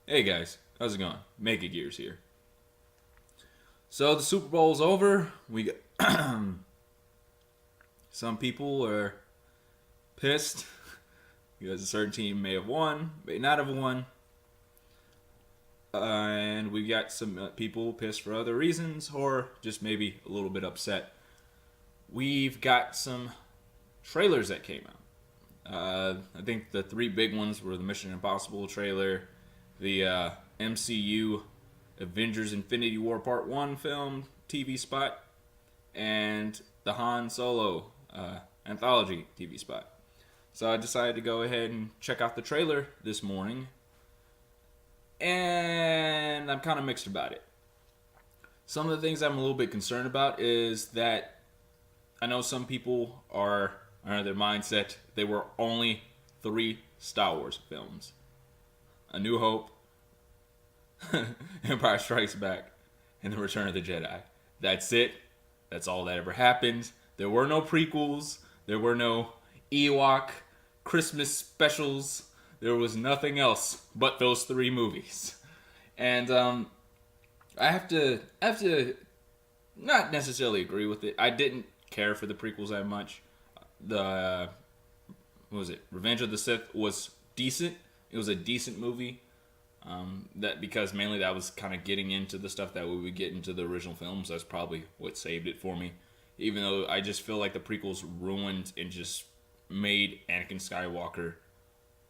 Hey guys, how's it going? Mega Gears here. So the Super Bowl's over. We got some people are pissed because a certain team may have won, may not have won, and we got some people pissed for other reasons, or just maybe a little bit upset. We've got some trailers that came out. I think the three big ones were the Mission Impossible trailer, the MCU Avengers Infinity War Part 1 film TV spot, and the Han Solo anthology TV spot. So I decided to go ahead and check out the trailer this morning, and I'm kind of mixed about it. Some of the things I'm a little bit concerned about is that I know some people are under their mindset they were only three Star Wars films: A New Hope, Empire Strikes Back, and The Return of the Jedi. That's it. That's all that ever happened. There were no prequels. There were no Ewok Christmas specials. There was nothing else but those three movies. And I have to not necessarily agree with it. I didn't care for the prequels that much. The what was it? Revenge of the Sith was decent. It was a decent movie. That because mainly that was kind of getting into the stuff that we would get into the original films. That's probably what saved it for me. Even though I just feel like the prequels ruined and just made Anakin Skywalker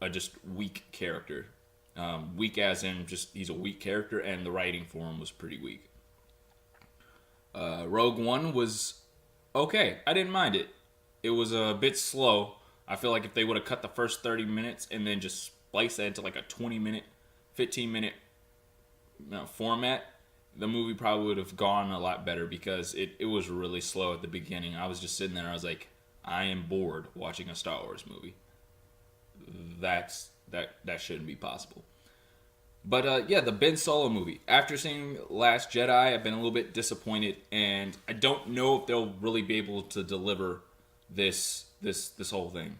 a just weak character. Weak as in just he's a weak character, and the writing for him was pretty weak. Rogue One was okay. I didn't mind it. It was a bit slow. I feel like if they would have cut the first 30 minutes and then just spliced that into like a 20-minute 15-minute format, the movie probably would have gone a lot better because it was really slow at the beginning. I was just sitting there. I was like, I am bored watching a Star Wars movie. That shouldn't be possible. But yeah, the Ben Solo movie. After seeing Last Jedi, I've been a little bit disappointed, and I don't know if they'll really be able to deliver this whole thing.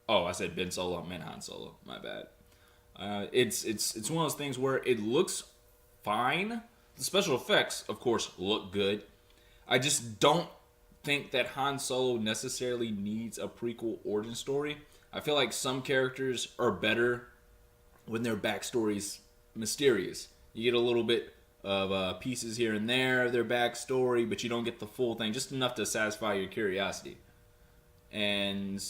Oh, I said Ben Solo, I meant Han Solo. My bad. It's one of those things where it looks fine. The special effects, of course, look good. I just don't think that Han Solo necessarily needs a prequel origin story. I feel like some characters are better when their backstory's mysterious. You get a little bit of pieces here and there of their backstory, but you don't get the full thing, just enough to satisfy your curiosity. And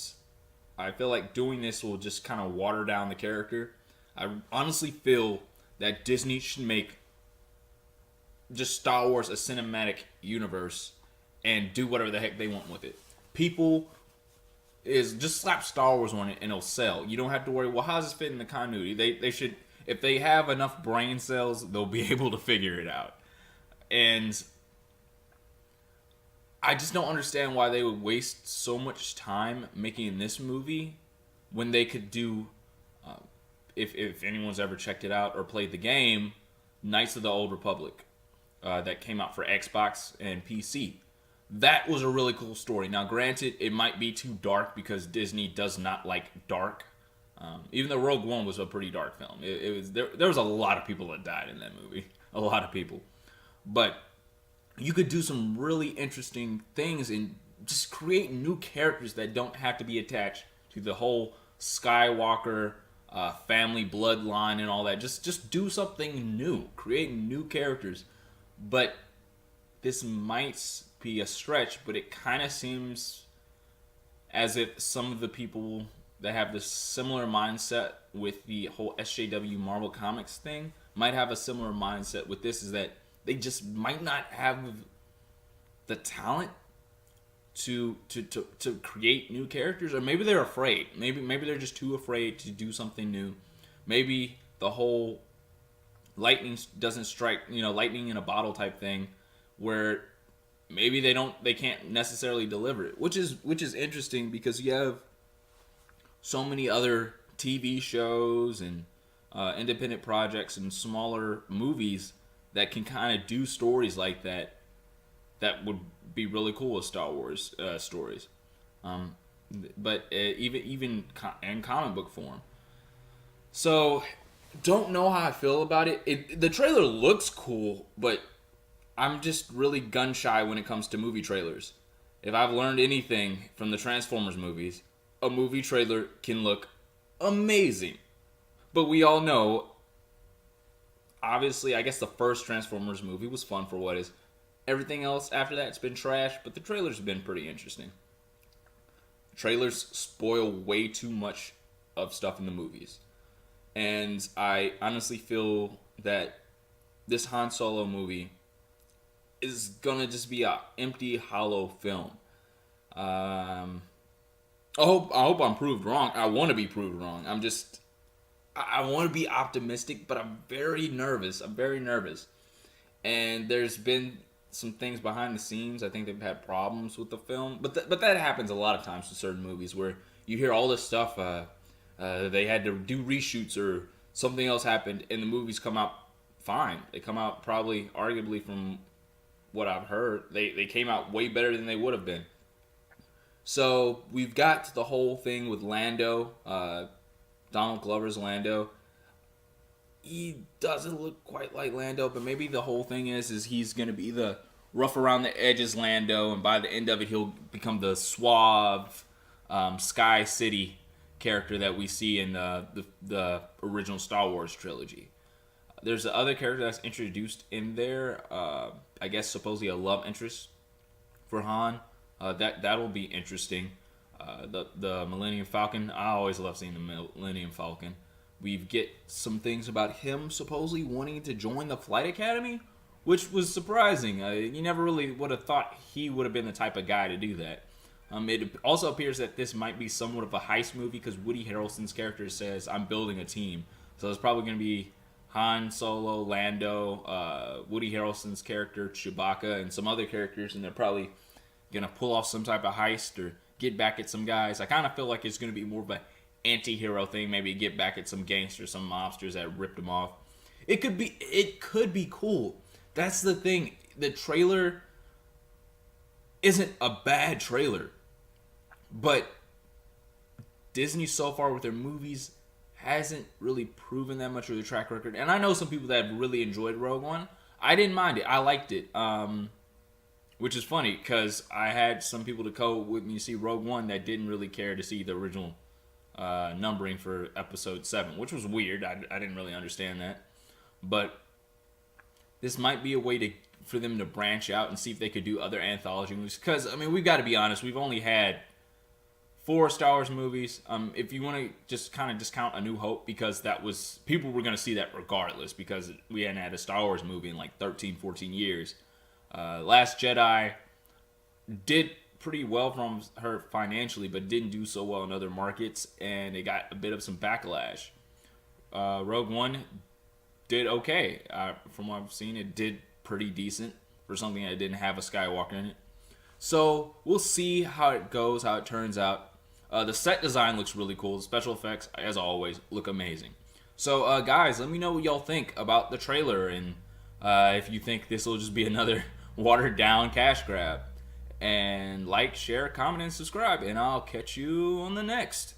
I feel like doing this will just kind of water down the character. I honestly feel that Disney should make just Star Wars a cinematic universe and do whatever the heck they want with it. People is just slap Star Wars on it and it'll sell. You don't have to worry, well, how does this fit in the continuity? They should, if they have enough brain cells, they'll be able to figure it out. And I just don't understand why they would waste so much time making this movie when they could do, if anyone's ever checked it out or played the game, Knights of the Old Republic, that came out for Xbox and PC. That was a really cool story. Now, granted, it might be too dark because Disney does not like dark. Even though Rogue One was a pretty dark film, it was there was a lot of people that died in that movie, a lot of people. But you could do some really interesting things and just create new characters that don't have to be attached to the whole Skywalker family bloodline and all that. Just do something new, create new characters. But this might be a stretch, but it kind of seems as if some of the people that have this similar mindset with the whole SJW Marvel Comics thing might have a similar mindset with this, is that they just might not have the talent to create new characters, or maybe they're afraid. Maybe they're just too afraid to do something new. Maybe the whole lightning doesn't strike, lightning in a bottle type thing, where maybe they can't necessarily deliver it, which is interesting because you have so many other TV shows and independent projects and smaller movies that can kind of do stories like that would be really cool as Star Wars stories. But even in comic book form. So don't know how I feel about it. The trailer looks cool, but I'm just really gun shy when it comes to movie trailers. If I've learned anything from the Transformers movies, a movie trailer can look amazing. But we all know, obviously, I guess the first Transformers movie was fun for what is. Everything else after that, it's been trash, but the trailers have been pretty interesting. Trailers spoil way too much of stuff in the movies. And I honestly feel that this Han Solo movie is gonna just be a empty, hollow film. I hope I'm proved wrong. I want to be proved wrong. I want to be optimistic, but I'm very nervous. I'm very nervous. And there's been some things behind the scenes. I think they've had problems with the film, but that happens a lot of times with certain movies where you hear all this stuff. They had to do reshoots or something else happened, and the movies come out fine. They come out probably, arguably, from what I've heard, they came out way better than they would have been. So we've got the whole thing with Lando, Donald Glover's Lando. He doesn't look quite like Lando, but maybe the whole thing is he's going to be the rough around the edges Lando, and by the end of it, he'll become the suave Sky City character that we see in the original Star Wars trilogy. There's the other character that's introduced in there. I guess supposedly a love interest for Han. That'll be interesting. The Millennium Falcon. I always love seeing the Millennium Falcon. We get some things about him supposedly wanting to join the Flight Academy, which was surprising. You never really would have thought he would have been the type of guy to do that. It also appears that this might be somewhat of a heist movie because Woody Harrelson's character says, "I'm building a team." So it's probably going to be Han Solo, Lando, Woody Harrelson's character, Chewbacca, and some other characters, and they're probably going to pull off some type of heist or get back at some guys. I kind of feel like it's going to be more of an anti-hero thing, maybe get back at some gangsters, some mobsters that ripped them off. It could be cool. That's the thing. The trailer isn't a bad trailer, but Disney so far with their movies hasn't really proven that much of their track record. And I know some people that have really enjoyed Rogue One. I didn't mind it. I liked it. Which is funny because I had some people to go with me to see Rogue One that didn't really care to see the original numbering for Episode 7, which was weird. I didn't really understand that. But this might be a way for them to branch out and see if they could do other anthology movies. Because, I mean, we've got to be honest. We've only had 4 Star Wars movies. If you want to just kind of discount A New Hope, because people were going to see that regardless because we hadn't had a Star Wars movie in like 13, 14 years. Last Jedi did pretty well from her financially, but didn't do so well in other markets, and it got a bit of some backlash. Rogue One did okay. From what I've seen, it did pretty decent for something that didn't have a Skywalker in it. So we'll see how it goes, how it turns out. The set design looks really cool. The special effects, as always, look amazing. So, guys, let me know what y'all think about the trailer, and if you think this will just be another watered down cash grab. And like, share, comment, and subscribe, and I'll catch you on the next.